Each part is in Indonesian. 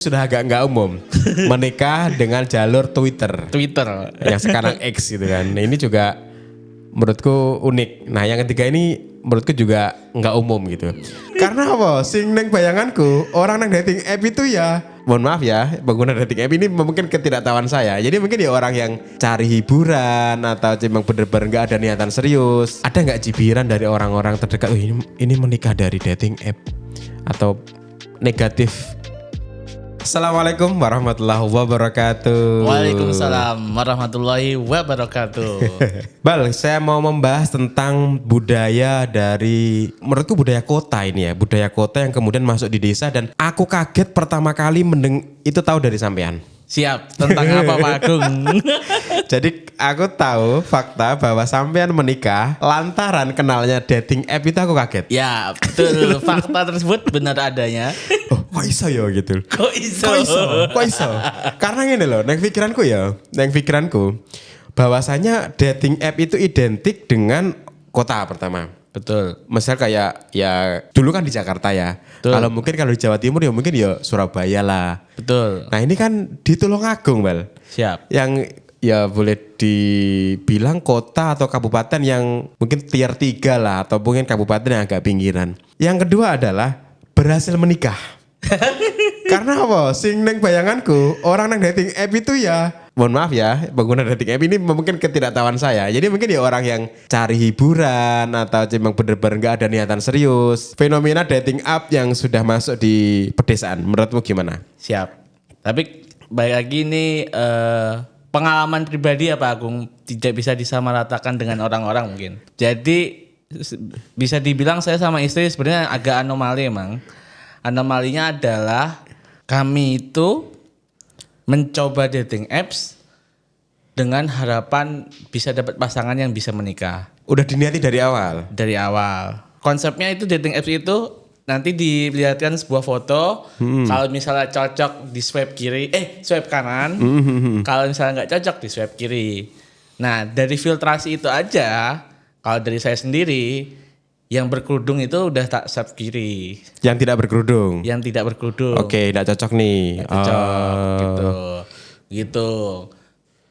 Sudah agak nggak umum menikah dengan jalur Twitter yang sekarang X gitu kan. Nah, ini juga menurutku unik. Nah yang ketiga ini menurutku juga nggak umum gitu. Karena apa? Sing neng bayanganku orang nang dating app itu ya, mohon maaf ya, pengguna dating app ini mungkin ketidaktahuan saya. Jadi mungkin ya orang yang cari hiburan atau memang bener-bener nggak ada niatan serius. Ada nggak cibiran dari orang-orang terdekat? Oh, ini menikah dari dating app atau negatif. Assalamualaikum warahmatullahi wabarakatuh. Waalaikumsalam warahmatullahi wabarakatuh. Bal, saya mau membahas tentang budaya dari, menurutku budaya kota ini ya, budaya kota yang kemudian masuk di desa dan aku kaget pertama kali itu tahu dari sampean. Siap, tentang apa Pak Agung? Jadi aku tahu fakta bahwa sampean menikah lantaran kenalnya dating app itu aku kaget. Ya betul, fakta tersebut benar adanya. Oh, kok iso ya gitu. Kok iso? Karena gini loh, neng pikiranku bahwasanya dating app itu identik dengan kota pertama. Betul. Misal kayak ya dulu kan di Jakarta ya. Kalau mungkin kalau di Jawa Timur ya mungkin ya Surabaya lah. Betul. Nah ini kan di Tulungagung Bal. Siap. Yang ya boleh dibilang kota atau kabupaten yang mungkin tier 3 lah. Atau mungkin kabupaten yang agak pinggiran. Yang kedua adalah berhasil menikah. Karena apa? Sing neng bayanganku orang nang dating app itu ya, mohon maaf ya, pengguna dating app ini mungkin ketidaktahuan saya. Jadi mungkin ya orang yang cari hiburan atau memang bener-bener nggak ada niatan serius. Fenomena dating app yang sudah masuk di pedesaan, menurutmu gimana? Siap. Tapi baik lagi ini pengalaman pribadi ya Pak Agung, tidak bisa disamaratakan dengan orang-orang mungkin. Jadi bisa dibilang saya sama istri sebenarnya agak anomali emang. Anomalinya adalah kami itu mencoba dating apps dengan harapan bisa dapat pasangan yang bisa menikah. Udah diniati dari awal? Dari awal. Konsepnya itu dating apps itu nanti dilihatkan sebuah foto. Kalau misalnya cocok di swipe kanan. Kalau misalnya nggak cocok di swipe kiri. Nah dari filtrasi itu aja, kalau dari saya sendiri, yang berkerudung itu udah tak swipe kiri. Yang tidak berkerudung? Yang tidak berkerudung. Oke, tidak cocok nih. Gak cocok gitu.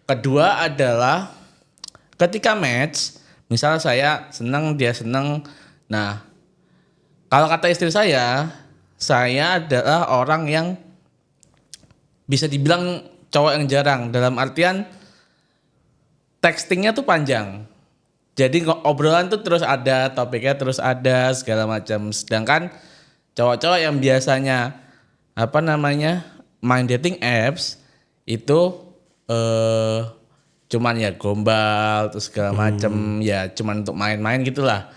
Kedua adalah ketika match, misalnya saya senang, dia senang. Nah, kalau kata istri saya adalah orang yang bisa dibilang cowok yang jarang. Dalam artian textingnya tuh panjang. Jadi obrolan tuh terus ada, topiknya terus ada, segala macam. Sedangkan cowok-cowok yang biasanya main dating apps itu cuman ya gombal terus segala macam, ya cuman untuk main-main gitulah.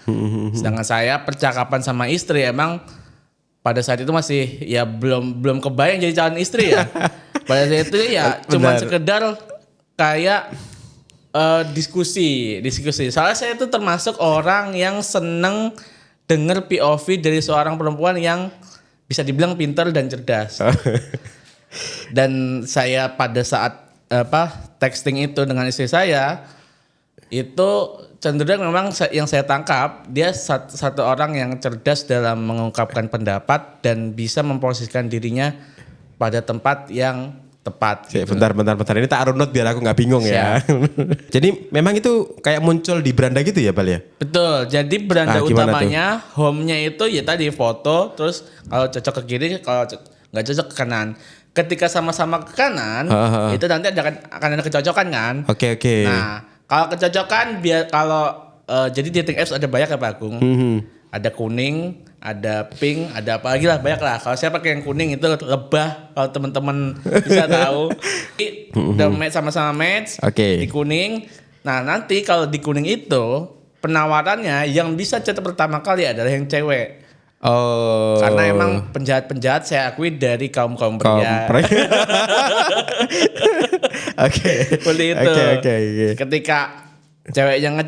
Sedangkan saya percakapan sama istri emang pada saat itu masih ya belum kebayang jadi calon istri ya. Pada saat itu ya cuman sekedar kayak diskusi. Soalnya saya itu termasuk orang yang seneng denger POV dari seorang perempuan yang bisa dibilang pintar dan cerdas. Dan saya pada saat texting itu dengan istri saya itu cenderung memang yang saya tangkap dia satu orang yang cerdas dalam mengungkapkan pendapat dan bisa memposisikan dirinya pada tempat yang tepat. Gitu. Bentar. Ini tak runut biar aku nggak bingung ya. Jadi memang itu kayak muncul di beranda gitu ya, Bal ya? Betul. Jadi beranda utamanya, home-nya itu ya tadi foto, terus kalau cocok ke kiri, kalau nggak cocok ke kanan. Ketika sama-sama ke kanan, itu nanti akan ada kecocokan kan? Oke. Nah, kalau kecocokan jadi dating apps ada banyak ya Pak Agung. Ada kuning, ada pink, ada apa lagi lah, banyak lah. Kalau saya pakai yang kuning itu lebah, kalau teman-teman bisa tahu. Udah sama-sama match di kuning. Nah nanti kalau di kuning itu penawarannya yang bisa cetak pertama kali adalah yang cewek. Oh. Karena emang penjahat saya akui dari kaum pria. Oke. Seperti itu. Oke. Ketika ceweknya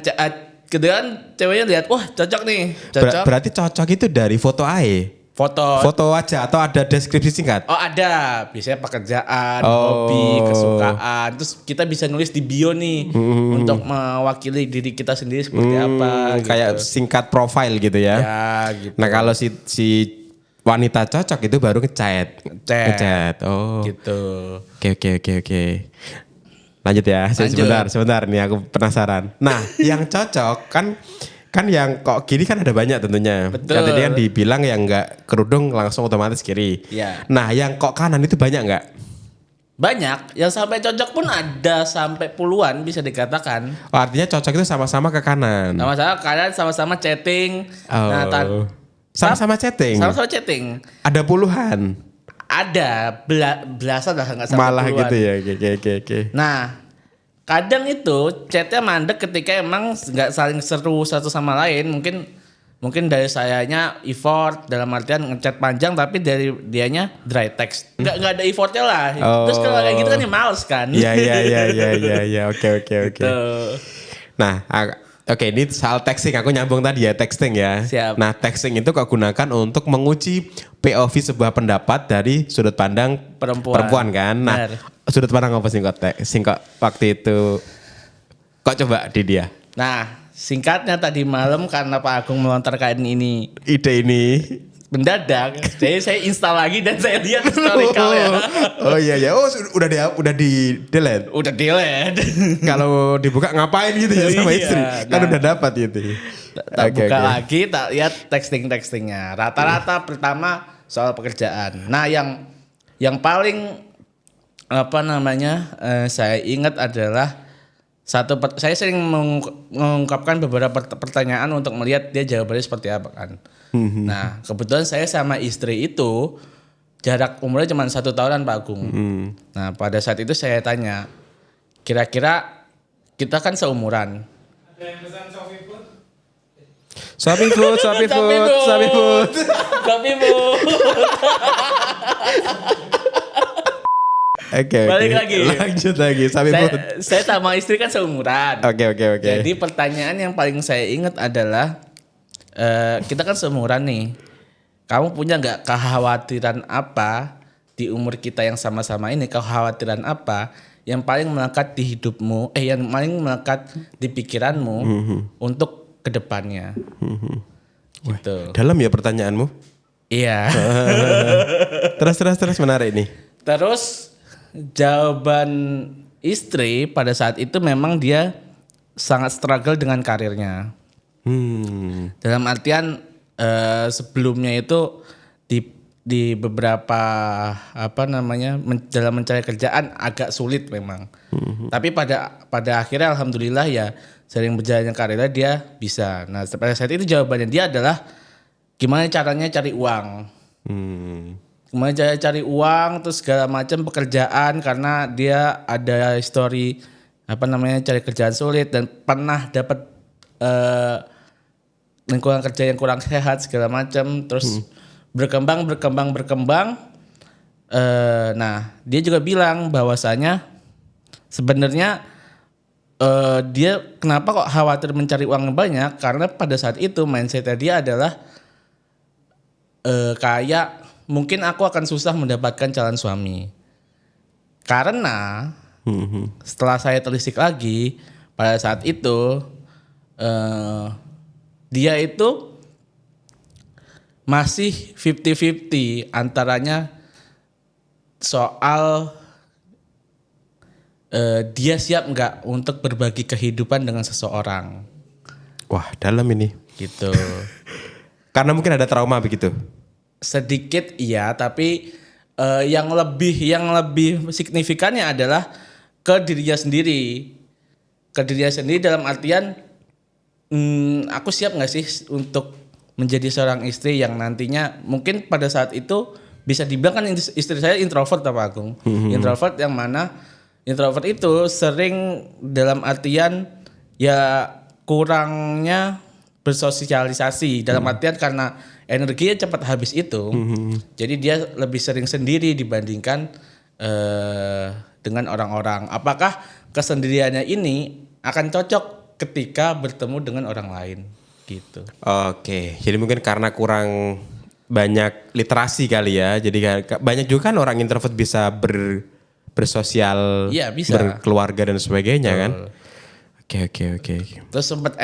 kemudian ceweknya lihat, wah cocok nih. Berarti cocok itu dari foto AE? Foto aja atau ada deskripsi singkat? Oh ada, biasanya pekerjaan, hobi, kesukaan. Terus kita bisa nulis di bio nih untuk mewakili diri kita sendiri seperti apa. Kayak gitu. singkat profile gitu ya? Ya gitu. Nah kalau si wanita cocok itu baru ngechat. Oh. Gitu. Oke. Lanjut ya. Sebentar nih aku penasaran. Nah, yang cocok kan yang kok kiri kan ada banyak tentunya. Betul. Tadi kan dibilang yang enggak kerudung langsung otomatis kiri. Iya. Nah, yang kok kanan itu banyak enggak? Banyak, yang sampai cocok pun ada sampai puluhan bisa dikatakan. Oh, artinya cocok itu sama-sama ke kanan. Sama-sama kalian sama-sama chatting. Oh. Nah, sama-sama chatting. Sama-sama chatting. Ada puluhan. Ada belasan lah nggak sampai Malah puluhan. gitu ya. Oke. Nah, kadang itu chatnya mandek ketika emang nggak saling seru satu sama lain. Mungkin dari sayanya effort dalam artian ngechat panjang tapi dari dianya dry text. Nggak ada effortnya lah. Oh. Terus kalau kayak gitu kan ya males kan. Iya. Oke. Gitu. Nah, oke, ini soal texting. Aku nyambung tadi ya, texting ya. Siap. Nah, texting itu kau gunakan untuk menguji POV sebuah pendapat dari sudut pandang perempuan kan. Nah, Benar. sudut pandang apa sih kok waktu itu kok coba di dia? Nah, singkatnya tadi malam karena Pak Agung melontarkan ini Ide ini. mendadak, jadi saya install lagi dan saya lihat historical ya. Oh iya. Oh, udah di delete. Udah delete. Kalau dibuka ngapain gitu ya sama Iya, istri? Kan nah. udah dapat gitu. Tak buka lagi, tak lihat textingnya. Rata-rata pertama soal pekerjaan. Nah, yang paling saya ingat adalah saya sering mengungkapkan beberapa pertanyaan untuk melihat dia jawabannya seperti apa kan. Nah, kebetulan saya sama istri itu jarak umurnya cuma 1 tahunan Pak Agung. Nah, pada saat itu saya tanya, kira-kira kita kan seumuran. Ada yang pesan Shopee Food? Shopee food. Oke. Balik lagi. Lanjut lagi. Shopee food. Saya sama istri kan seumuran. Oke. Jadi pertanyaan yang paling saya ingat adalah kita kan seumuran nih. Kamu punya nggak kekhawatiran apa di umur kita yang sama-sama ini? Kekhawatiran apa yang paling melekat di hidupmu? Yang paling melekat di pikiranmu untuk kedepannya? Gitu. Dalam ya pertanyaanmu. Iya. Terus menarik nih. Terus jawaban istri pada saat itu memang dia sangat struggle dengan karirnya. Dalam artian sebelumnya itu di beberapa dalam mencari kerjaan agak sulit memang. Tapi pada akhirnya alhamdulillah ya sering berjalannya karirnya dia bisa. Nah pada saat itu jawabannya dia adalah gimana caranya cari uang. Gimana cara cari uang terus segala macam pekerjaan karena dia ada histori cari kerjaan sulit dan pernah dapat lingkungan kerja yang kurang sehat segala macam terus berkembang. Nah dia juga bilang bahwasanya sebenarnya dia kenapa kok khawatir mencari uang yang banyak karena pada saat itu mindsetnya dia adalah kayak mungkin aku akan susah mendapatkan calon suami karena setelah saya telisik lagi pada saat itu dia itu masih 50-50 antaranya soal dia siap nggak untuk berbagi kehidupan dengan seseorang. Wah, dalam ini. Gitu. Karena mungkin ada trauma begitu. Sedikit iya, tapi yang lebih signifikannya adalah ke dirinya sendiri. Ke dirinya sendiri dalam artian aku siap nggak sih untuk menjadi seorang istri yang nantinya mungkin pada saat itu bisa dibilang kan istri saya introvert Pak Agung. Introvert yang mana introvert itu sering dalam artian ya kurangnya bersosialisasi dalam artian karena energinya cepat habis itu. Jadi dia lebih sering sendiri dibandingkan dengan orang-orang. Apakah kesendiriannya ini akan cocok ketika bertemu dengan orang lain gitu. Oke, jadi mungkin karena kurang banyak literasi kali ya. Jadi banyak juga kan orang introvert bisa bersosial, iya, bisa. berkeluarga dan sebagainya kan. Oke. Terus sempat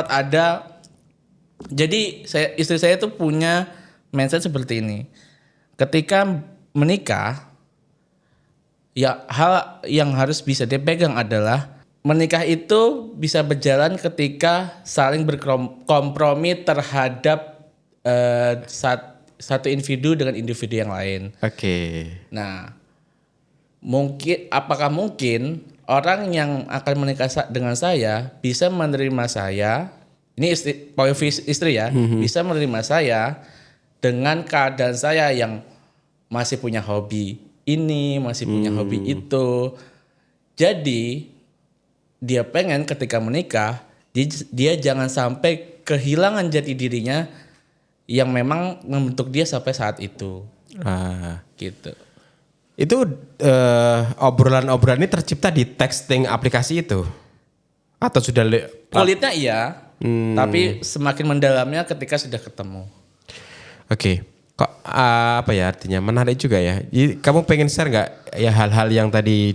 ada. Jadi istri saya tuh punya mindset seperti ini. Ketika menikah, ya hal yang harus bisa dipegang adalah menikah itu bisa berjalan ketika saling berkompromi terhadap satu individu dengan individu yang lain. Oke. Nah, apakah mungkin orang yang akan menikah dengan saya bisa menerima saya, ini istri ya, bisa menerima saya dengan keadaan saya yang masih punya hobi ini, masih punya hobi itu. Jadi dia pengen ketika menikah dia jangan sampai kehilangan jati dirinya yang memang membentuk dia sampai saat itu. Gitu. Itu obrolan-obrolan ini tercipta di texting aplikasi itu? Atau sudah kulitnya iya, tapi semakin mendalamnya ketika sudah ketemu. Oke. Kok apa ya artinya? Menarik juga ya. Kamu pengen share nggak ya hal-hal yang tadi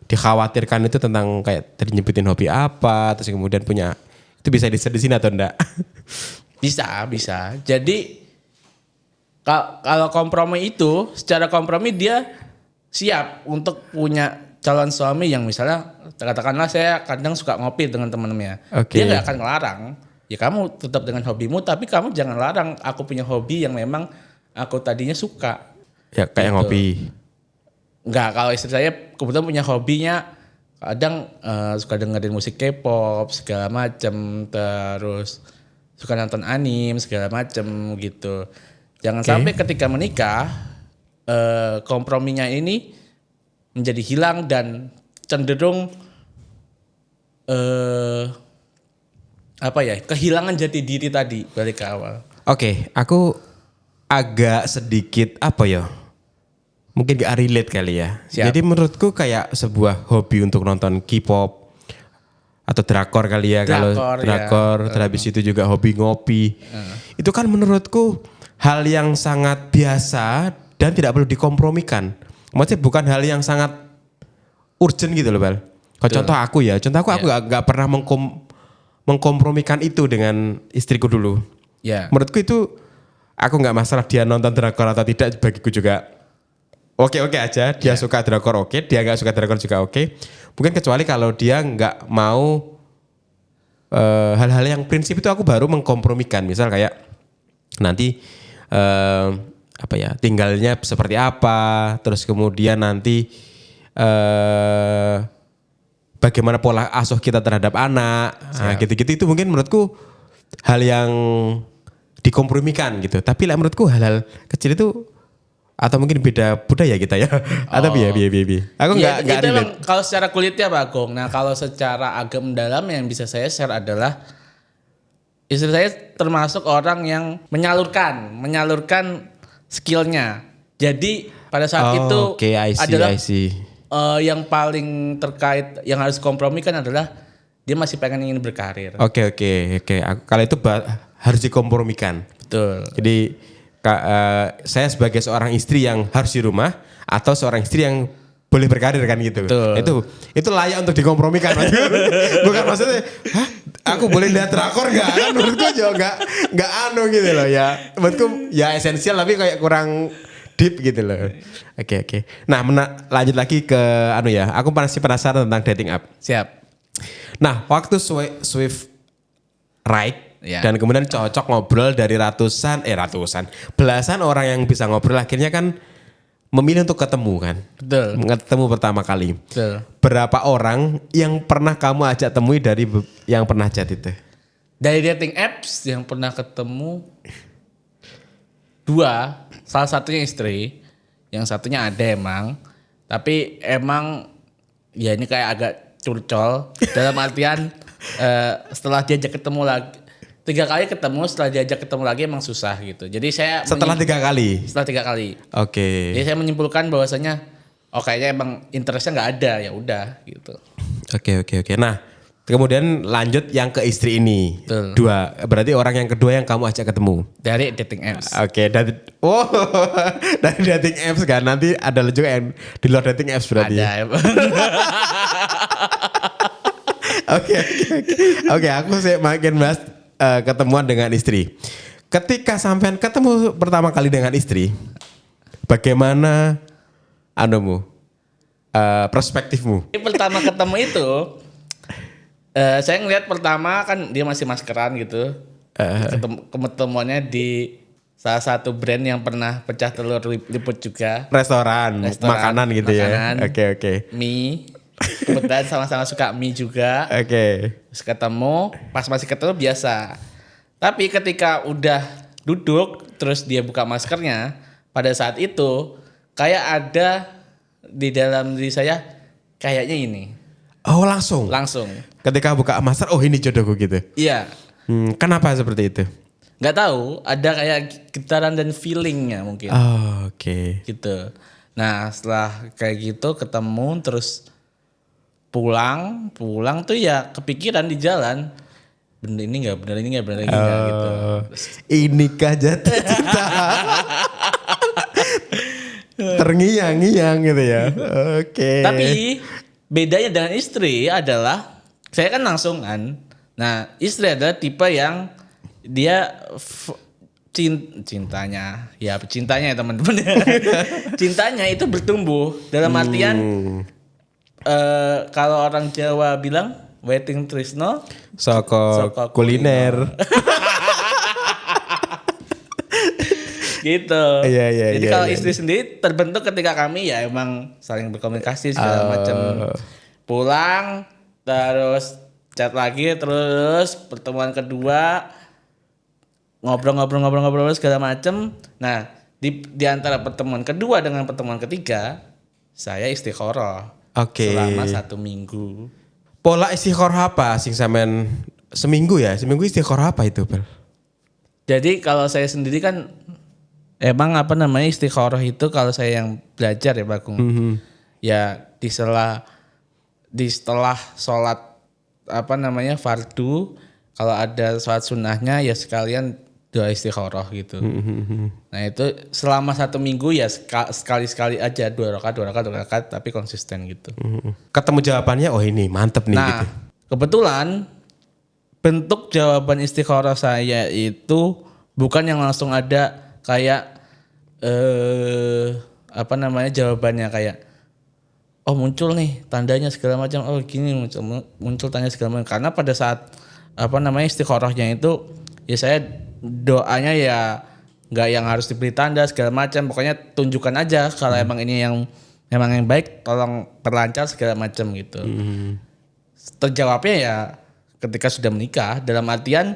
dikhawatirkan itu tentang kayak tadi nyebutin hobi apa, terus kemudian punya itu bisa di-share di sini atau enggak? Bisa. Jadi kalau kompromi itu, secara kompromi dia siap untuk punya calon suami yang misalnya katakanlah saya kadang suka ngopi dengan teman-temannya. Okay. Dia nggak akan ngelarang. Ya kamu tetap dengan hobimu, tapi kamu jangan larang aku punya hobi yang memang aku tadinya suka. Ya kayak gitu. Ngopi. Enggak, kalau istri saya kebetulan punya hobinya kadang suka dengerin musik K-pop segala macam, terus suka nonton anime segala macam gitu. Jangan sampai ketika menikah komprominya ini menjadi hilang dan cenderung kehilangan jati diri tadi balik ke awal. Oke, aku agak sedikit mungkin gak relate kali ya. Siap. Jadi menurutku kayak sebuah hobi untuk nonton K-pop atau drakor kali ya. Kalau drakor, terus habis itu juga hobi ngopi. Itu kan menurutku hal yang sangat biasa dan tidak perlu dikompromikan. Maksudnya bukan hal yang sangat urgent gitu loh, Bal. Kalau contoh aku gak pernah mengkompromikan itu dengan istriku dulu. Yeah. Menurutku itu aku gak masalah dia nonton drakor atau tidak, bagiku juga oke-oke aja. Dia suka drakor oke, dia gak suka drakor juga oke. Mungkin kecuali kalau dia gak mau hal-hal yang prinsip itu aku baru mengkompromikan. Misal kayak nanti tinggalnya seperti apa, terus kemudian nanti bagaimana pola asuh kita terhadap anak, gitu-gitu itu mungkin menurutku hal yang dikompromikan gitu. Tapi menurutku hal-hal kecil itu atau mungkin beda budaya kita ya, atau biar. Aku nggak itu emang kalau secara kulitnya Pak Agung. Nah kalau secara agak mendalam yang bisa saya share adalah istri saya termasuk orang yang menyalurkan skillnya. Jadi pada saat itu adalah yang paling terkait yang harus kompromikan adalah dia masih ingin berkarir. Oke. Kalau itu harus dikompromikan. Betul. Jadi saya sebagai seorang istri yang harus di rumah atau seorang istri yang boleh berkarir kan gitu. Betul. Itu layak untuk dikompromikan. Bukan maksudnya, aku boleh lihat drakor nggak? Kan menurutku juga nggak gitu loh ya. Menurutku ya esensial tapi kayak kurang deep gitu loh. Oke. Nah lanjut lagi ke aku masih penasaran tentang dating app. Siap. Nah waktu swift right dan kemudian cocok ngobrol dari belasan orang yang bisa ngobrol akhirnya kan memilih untuk ketemu kan. Betul. Ketemu pertama kali. Betul. Berapa orang yang pernah kamu ajak temui dari yang pernah chat itu? Dari dating apps yang pernah ketemu 2, salah satunya istri, yang satunya ada emang. Tapi emang ya ini kayak agak curcol dalam artian setelah diajak ketemu lagi 3 kali ketemu, setelah diajak ketemu lagi emang susah gitu. Jadi saya setelah 3 kali. Setelah 3 kali. Oke. Jadi saya menyimpulkan bahwasanya kayaknya emang interestnya nggak ada, ya udah gitu. Oke. Nah, kemudian lanjut yang ke istri ini. Betul. 2. Berarti orang yang kedua yang kamu ajak ketemu. Dari dating apps. Oke, dari dating apps kan. Nanti ada juga yang di luar dating apps berarti. Ada. Oke, aku sih makin bahas ketemuan dengan istri. Ketika sampean ketemu pertama kali dengan istri, bagaimana perspektifmu? Pertama ketemu itu, saya ngeliat pertama kan dia masih maskeran gitu. Ketemuannya di salah satu brand yang pernah pecah telur liput juga. Restoran, makanan gitu ya. Oke. Mie. Kebetulan sama-sama suka mie juga. Oke. Terus ketemu, pas masih ketemu biasa. Tapi ketika udah duduk, terus dia buka maskernya, pada saat itu kayak ada di dalam diri saya kayaknya ini. Oh langsung? Langsung. Ketika buka masker, oh ini jodohku gitu? Iya. Kenapa seperti itu? Nggak tahu, ada kayak getaran dan feelingnya mungkin. Oh, oke. Gitu. Nah setelah kayak gitu ketemu terus pulang tuh ya kepikiran di jalan. Bener ini nggak gitu. Inikah jatuh cinta? Terngiang-ngiang gitu ya. Oke. Tapi bedanya dengan istri adalah saya kan langsung kan. Nah istri adalah tipe yang dia cintanya ya teman-teman. Cintanya itu bertumbuh dalam artian kalau orang Jawa bilang waiting tresno Soko kuliner. Gitu. Iya. Jadi kalau istri sendiri terbentuk ketika kami ya emang saling berkomunikasi segala macam. Pulang terus chat lagi terus pertemuan kedua ngobrol segala macam. Nah, di antara pertemuan kedua dengan pertemuan ketiga saya istikharah. Oke. Selama 1 minggu. Pola istikharah apa sing sampean seminggu ya? Seminggu istikharah apa itu, Bel? Jadi kalau saya sendiri kan emang istikharah itu kalau saya yang belajar ya Bagong. Ya di setelah sholat fardu, kalau ada sholat sunnahnya ya sekalian doa istikharah gitu. Nah itu selama 1 minggu ya sekali-sekali aja 2 rakaat tapi konsisten gitu. Ketemu jawabannya, oh ini mantep nih gitu. Kebetulan bentuk jawaban istikharah saya itu bukan yang langsung ada kayak jawabannya kayak oh muncul nih tandanya segala macam, oh gini muncul tanda segala macam. Karena pada saat istikharahnya itu ya saya doanya ya nggak yang harus diberi tanda segala macam, pokoknya tunjukkan aja kalau emang ini yang baik, tolong perlancar segala macam gitu. Terjawabnya ya ketika sudah menikah, dalam artian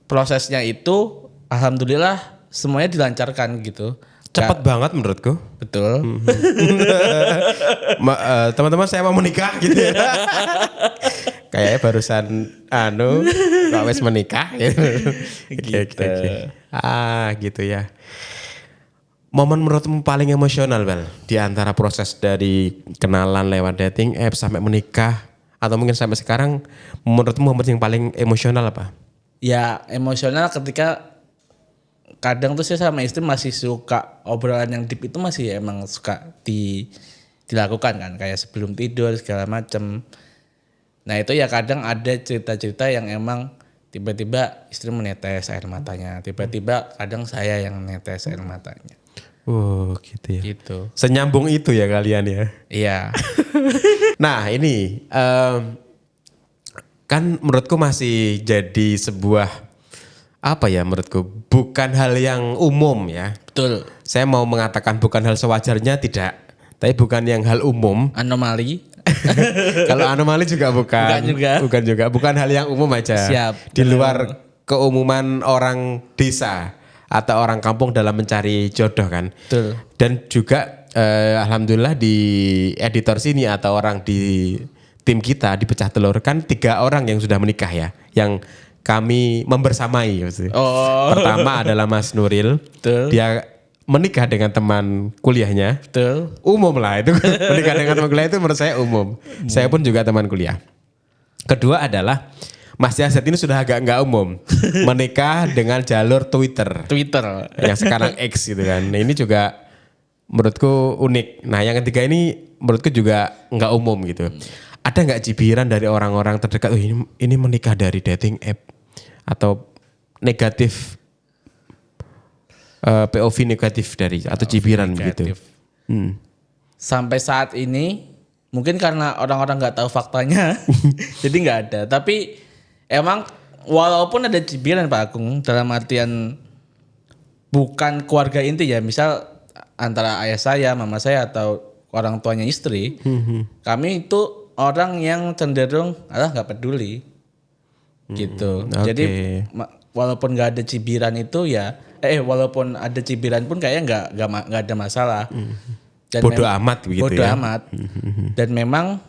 prosesnya itu alhamdulillah semuanya dilancarkan gitu. Cepat banget menurutku. Betul. Teman-teman saya mau menikah gitu ya. Kayaknya barusan kok wes menikah gitu. Oke. Gitu ya. Momen menurutmu paling emosional Bel di antara proses dari kenalan lewat dating apps sampai menikah atau mungkin sampai sekarang, menurutmu momen yang paling emosional apa? Ya emosional ketika kadang tuh saya sama istri masih suka obrolan yang deep itu masih emang suka dilakukan kan, kayak sebelum tidur segala macem. Nah itu ya kadang ada cerita-cerita yang emang tiba-tiba istri menetes air matanya, tiba-tiba kadang saya yang menetes air matanya. Oh gitu ya. Gitu. Senyambung itu ya kalian ya. Iya. Nah ini kan menurutku masih jadi sebuah menurutku bukan hal yang umum ya. Betul. Saya mau mengatakan bukan hal sewajarnya tidak, tapi bukan yang hal umum. Anomali. Kalau anomali juga bukan. Bukan juga. Bukan hal yang umum aja. Siap. Di luar keumuman orang desa atau orang kampung dalam mencari jodoh kan. Betul. Dan juga alhamdulillah di editor sini atau orang di tim kita di Pecah Telur kan 3 orang yang sudah menikah ya. Yang kami membersamai maksudnya. Oh. Pertama adalah Mas Nuril. Betul. Dia menikah dengan teman kuliahnya. Betul. Umum lah itu. Menikah dengan teman kuliah itu menurut saya umum. Saya pun juga teman kuliah. Kedua adalah Mas Yazid ini sudah agak enggak umum. Menikah dengan jalur Twitter. Yang sekarang X gitu kan. Nah, ini juga menurutku unik. Nah yang ketiga ini menurutku juga enggak umum gitu. Ada enggak cibiran dari orang-orang terdekat, oh ini menikah dari dating app? Atau negatif POV negatif dari atau cibiran gitu. Negatif. Sampai saat ini mungkin karena orang-orang nggak tahu faktanya, jadi nggak ada. Tapi emang walaupun ada cibiran Pak Agung dalam artian bukan keluarga inti ya, misal antara ayah saya, mama saya atau orang tuanya istri, kami itu orang yang cenderung nggak peduli gitu. Oke. Jadi walaupun nggak ada cibiran itu ya, walaupun ada cibiran pun kayaknya nggak ada masalah. Dan Bodoh amat begitu bodoh ya. amat. Dan memang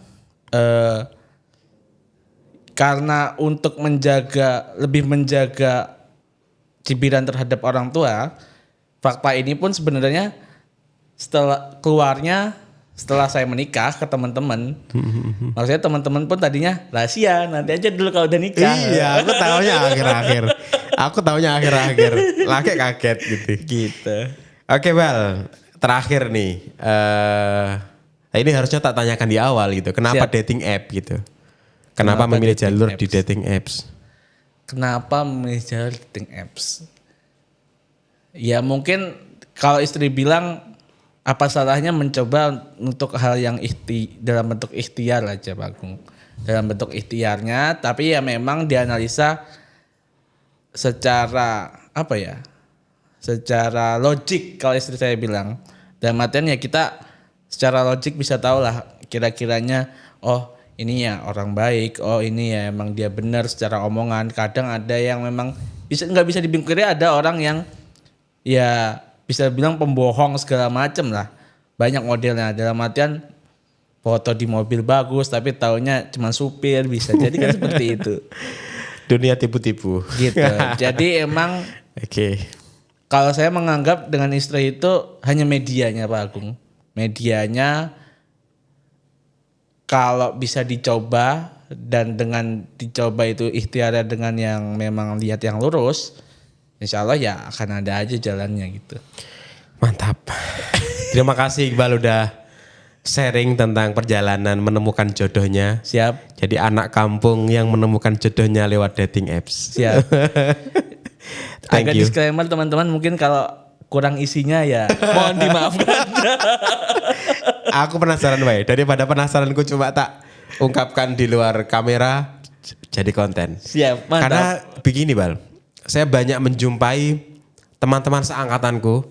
karena untuk lebih menjaga cibiran terhadap orang tua, fakta ini pun sebenarnya setelah saya menikah ke teman-teman, maksudnya teman-teman pun tadinya rahasia, nanti aja dulu kalau udah nikah. Iya, aku taunya akhir-akhir. Laki kaget gitu. Oke, Bal. Terakhir nih. Ini harusnya tak tanyakan di awal gitu. Kenapa Siap. dating app gitu? Kenapa memilih dating jalur apps? di dating apps? Kenapa memilih jalur dating apps? Ya mungkin kalau istri bilang apa salahnya mencoba untuk hal yang dalam bentuk ikhtiar aja Pak Agung. Dalam bentuk ikhtiarnya, tapi ya memang dianalisa secara secara logik kalau istri saya bilang. Dalam artian ya kita secara logik bisa tahu lah kira-kiranya ini ya orang baik, ini ya emang dia benar secara omongan. Kadang ada yang memang nggak bisa dibingkiri, ada orang yang ya bisa bilang pembohong segala macem lah. Banyak modelnya, dalam artian foto di mobil bagus tapi taunya cuma supir, bisa jadi kan seperti itu. Dunia tipu-tipu. Gitu. Jadi emang Oke. kalau saya menganggap dengan istri itu hanya medianya Pak Agung. Medianya kalau bisa dicoba dan dengan dicoba itu ikhtiarnya dengan yang memang lihat yang lurus, insya Allah ya akan ada aja jalannya gitu. Mantap. Terima kasih Iqbal udah sharing tentang perjalanan menemukan jodohnya. Siap. Jadi anak kampung yang menemukan jodohnya lewat dating apps. Siap. Thank Agak you. disclaimer teman-teman, mungkin kalau kurang isinya ya mohon dimaafkan. Aku penasaran wae. Daripada penasaranku cuma tak ungkapkan di luar kamera jadi konten. Siap, mantap. Karena begini Bal, saya banyak menjumpai teman-teman seangkatanku,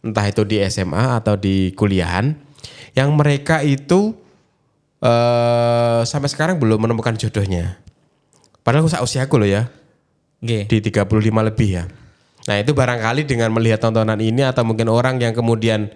entah itu di SMA atau di kuliahan, yang mereka itu sampai sekarang belum menemukan jodohnya. Padahal aku usiaku loh ya, Oke. di 35 lebih ya. Nah itu barangkali dengan melihat tontonan ini atau mungkin orang yang kemudian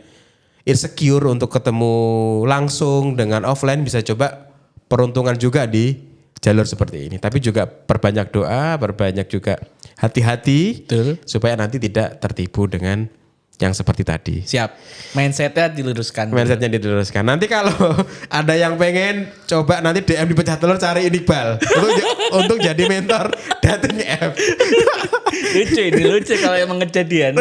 insecure untuk ketemu langsung dengan offline bisa coba peruntungan juga di jalur seperti ini. Tapi juga perbanyak doa, perbanyak juga hati-hati. Betul. Supaya nanti tidak tertipu dengan yang seperti tadi. Siap. Mindsetnya diluruskan. Mindsetnya diteruskan. Nanti kalau ada yang pengen coba nanti DM di Pecah Telur cari Iqbal untuk jadi mentor dating app. Lucu kalau emang kejadian.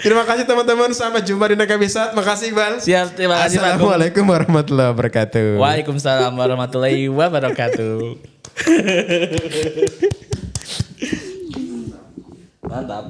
Terima kasih teman-teman. Sampai jumpa di next episode. Makasih Iqbal. Siap, terima kasih Pak Agung. Assalamualaikum warahmatullahi wabarakatuh. Waalaikumsalam warahmatullahi wabarakatuh. Mantap.